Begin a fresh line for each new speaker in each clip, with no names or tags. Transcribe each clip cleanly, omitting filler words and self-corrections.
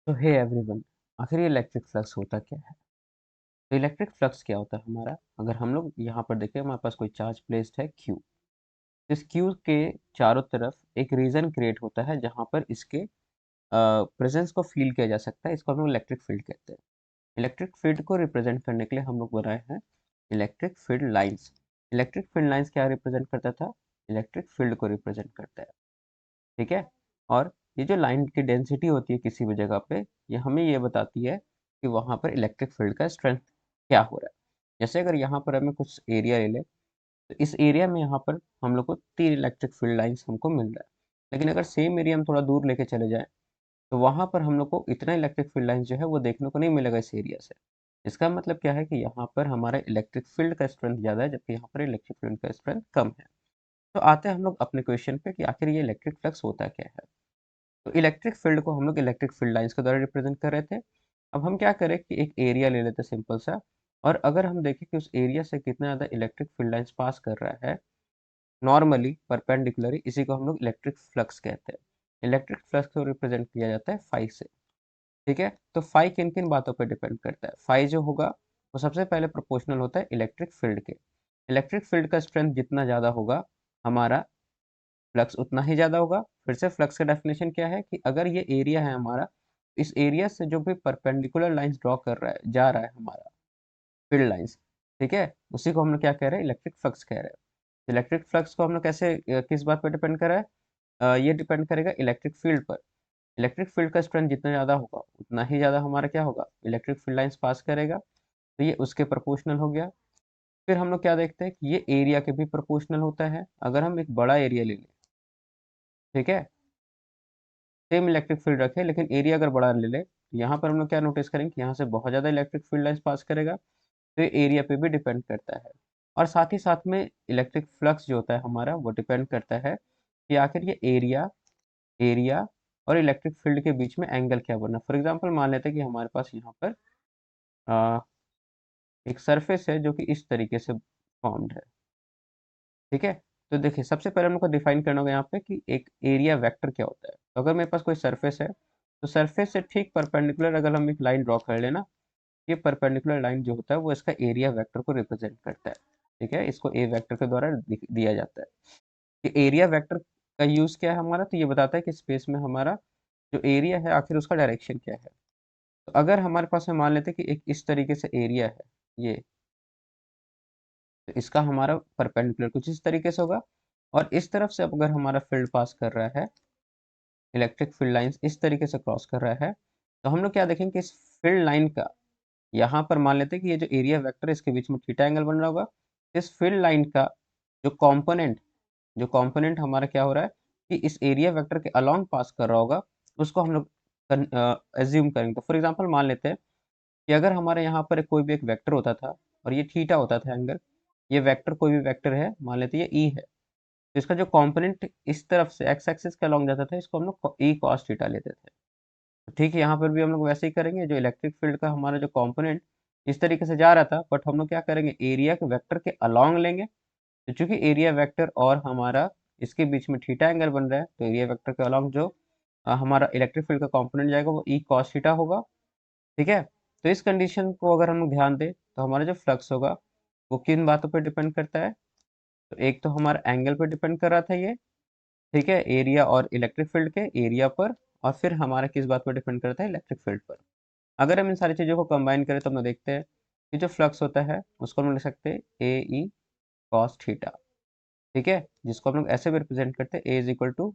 तो hey everyone, आखिर ये इलेक्ट्रिक फ्लक्स होता क्या है? तो इलेक्ट्रिक फ्लक्स क्या होता है हमारा? अगर हम लोग यहाँ पर देखें, हमारे पास कोई चार्ज प्लेस्ड है Q। इस Q के चारों तरफ एक रीजन क्रिएट होता है जहाँ पर इसके प्रेजेंस को फील किया जा सकता है। इसको हम लोग इलेक्ट्रिक फील्ड कहते हैं। इलेक्ट्रिक फील्ड को रिप्रेजेंट करने के लिए हम लोग बनाए हैं electric field lines. Electric field lines क्या रिप्रेजेंट करता था? इलेक्ट्रिक फील्ड को रिप्रेजेंट करता है। ठीक है। और ये जो लाइन की डेंसिटी होती है किसी भी जगह पे, ये हमें ये बताती है कि वहाँ पर इलेक्ट्रिक फील्ड का स्ट्रेंथ क्या हो रहा है। जैसे अगर यहाँ पर हमें कुछ एरिया ले ले, तो इस एरिया में यहाँ पर हम लोग को 3 इलेक्ट्रिक फील्ड लाइंस हमको मिल रहा है। लेकिन अगर सेम एरिया हम थोड़ा दूर लेके चले जाएं, तो वहाँ पर हम लोग को इतना इलेक्ट्रिक फील्ड लाइंस जो है वो देखने को नहीं मिलेगा इस एरिया से। इसका मतलब क्या है कि यहाँ पर हमारा इलेक्ट्रिक फील्ड का स्ट्रेंथ ज़्यादा है, जबकि यहाँ पर इलेक्ट्रिक फील्ड का स्ट्रेंथ कम है। तो आते हैं हम लोग अपने क्वेश्चन पे कि आखिर ये इलेक्ट्रिक फ्लक्स होता क्या है। तो इलेक्ट्रिक फील्ड को हम लोग इलेक्ट्रिक फील्ड लाइंस के द्वारा रिप्रेजेंट कर रहे थे। अब हम क्या करें कि एक एरिया ले लेते सिंपल सा, और अगर हम देखें कि उस एरिया से कितना ज़्यादा इलेक्ट्रिक फील्ड लाइंस पास कर रहा है नॉर्मली परपेंडिकुलरली, इसी को हम लोग इलेक्ट्रिक फ्लक्स कहते हैं। इलेक्ट्रिक फ्लक्स को रिप्रेजेंट किया जाता है फाई से। ठीक है। तो फाई किन किन बातों पर डिपेंड करता है? फाई जो होगा वो सबसे पहले प्रोपोर्शनल होता है इलेक्ट्रिक फील्ड के। इलेक्ट्रिक फील्ड का स्ट्रेंथ जितना ज़्यादा होगा, हमारा फ्लक्स उतना ही ज़्यादा होगा। फिर से फ्लक्स का डेफिनेशन क्या है कि अगर ये एरिया है हमारा, इस एरिया से जो भी परपेंडिकुलर लाइंस ड्रॉ कर रहा है, जा रहा है हमारा फील्ड लाइंस, ठीक है, उसी को हम लोग क्या कह रहे हैं? इलेक्ट्रिक फ्लक्स कह रहे हैं। इलेक्ट्रिक फ्लक्स को हम लोग कैसे किस बात पर डिपेंड कर रहा है? ये डिपेंड करेगा इलेक्ट्रिक फील्ड पर। इलेक्ट्रिक फील्ड का स्ट्रेंथ जितना ज़्यादा होगा, उतना ही ज़्यादा हमारा क्या होगा? इलेक्ट्रिक फील्ड लाइंस पास करेगा। तो ये उसके प्रोपोर्शनल हो गया। फिर हम लोग क्या देखते हैं कि ये एरिया के भी प्रोपोर्शनल होता है। अगर हम एक बड़ा एरिया ले लें, ठीक है, सेम इलेक्ट्रिक फील्ड रखे लेकिन एरिया अगर बड़ा ले ले, तो यहाँ पर हम लोग क्या नोटिस करेंगे कि यहाँ से बहुत ज़्यादा इलेक्ट्रिक फील्ड लाइंस पास करेगा। तो ये एरिया पे भी डिपेंड करता है। और साथ ही साथ में इलेक्ट्रिक फ्लक्स जो होता है हमारा, वो डिपेंड करता है कि आखिर ये एरिया एरिया और इलेक्ट्रिक फील्ड के बीच में एंगल क्या बनना। फॉर एग्जाम्पल मान लेते हैं कि हमारे पास यहाँ पर आ, एक सरफेस है जो कि इस तरीके से फॉर्म्ड है। ठीक है। तो देखिए, सबसे पहले हम लोग को डिफाइन करना होगा यहाँ पे कि एक एरिया वेक्टर क्या होता है। तो अगर मेरे पास कोई सरफेस है, तो सरफेस से ठीक परपेंडिकुलर अगर हम एक लाइन ड्रॉ कर लेना, ये परपेंडिकुलर लाइन जो होता है वो इसका एरिया वेक्टर को रिप्रेजेंट करता है। ठीक है, इसको ए वेक्टर के द्वारा दिया जाता है। कि एरिया वेक्टर का यूज क्या है हमारा? तो ये बताता है कि स्पेस में हमारा जो एरिया है आखिर उसका डायरेक्शन क्या है। तो अगर हमारे पास में मान लेते हैं कि एक इस तरीके से एरिया है ये, तो इसका हमारा परपेंडिकुलर कुछ इस तरीके से होगा। और इस तरफ से अब अगर हमारा फील्ड पास कर रहा है, इलेक्ट्रिक फील्ड लाइंस इस तरीके से क्रॉस कर रहा है, तो हम लोग क्या देखेंगे कि इस फील्ड लाइन का, यहाँ पर मान लेते हैं कि ये जो एरिया वेक्टर है इसके बीच में थीटा एंगल बन रहा होगा। इस फील्ड लाइन का जो कंपोनेंट जो कंपोनेंट हमारा क्या हो रहा है कि इस एरिया वेक्टर के अलोंग पास कर रहा होगा, उसको हम लोग एज्यूम करेंगे। तो फॉर एग्जांपल मान लेते हैं कि अगर हमारे यहाँ पर कोई भी एक वेक्टर होता था और ये थीटा होता था एंगल, ये वेक्टर कोई भी वेक्टर है, मान लेते हैं ये ई है, तो इसका जो कंपोनेंट इस तरफ से एक्स एक्सिस के अलोंग जाता था, इसको हम लोग ई कॉस थीटा लेते थे। तो ठीक है, यहाँ पर भी हम लोग वैसे ही करेंगे। जो इलेक्ट्रिक फील्ड का हमारा जो कंपोनेंट इस तरीके से जा रहा था, बट हम लोग क्या करेंगे? एरिया के वेक्टर के अलोंग लेंगे। तो चूंकि एरिया वेक्टर और हमारा इसके बीच में थीटा एंगल बन रहा है, तो एरिया वेक्टर के अलोंग जो हमारा इलेक्ट्रिक फील्ड का कंपोनेंट जाएगा वो ई कॉस थीटा होगा। ठीक है। तो इस कंडीशन को अगर हम लोग ध्यान दें, तो हमारा जो फ्लक्स होगा वो किन बातों पर डिपेंड करता है? तो एक तो हमारा एंगल पर डिपेंड कर रहा था ये, ठीक है, एरिया और इलेक्ट्रिक फील्ड के एरिया पर। और फिर हमारा किस बात पर डिपेंड करता है? इलेक्ट्रिक फील्ड पर। अगर हम इन सारी चीज़ों को कंबाइन करें तो हम लोग देखते हैं कि जो फ्लक्स होता है उसको हम लोग लिख सकते हैं ए ई कॉस थीटा। ठीक है, जिसको हम लोग ऐसे भी रिप्रेजेंट करते हैं, A is equal to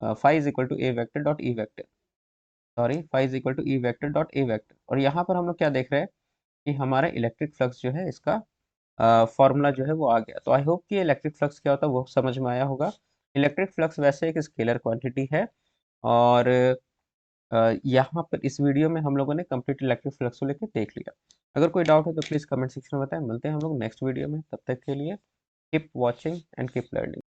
phi is equal to A vector dot E vector, sorry, phi is equal to E vector dot A vector. और यहाँ पर हम लोग क्या देख रहे हैं कि हमारा इलेक्ट्रिक फ्लक्स जो है इसका फॉर्मूला जो है वो आ गया। तो आई होप कि इलेक्ट्रिक फ्लक्स क्या होता है वो समझ में आया होगा। इलेक्ट्रिक फ्लक्स वैसे एक स्केलर क्वांटिटी है। और यहाँ पर इस वीडियो में हम लोगों ने कंप्लीट इलेक्ट्रिक फ्लक्स को लेकर देख लिया। अगर कोई डाउट है तो प्लीज़ कमेंट सेक्शन में बताएं। मिलते हैं हम लोग नेक्स्ट वीडियो में, तब तक के लिए keep watching and keep learning.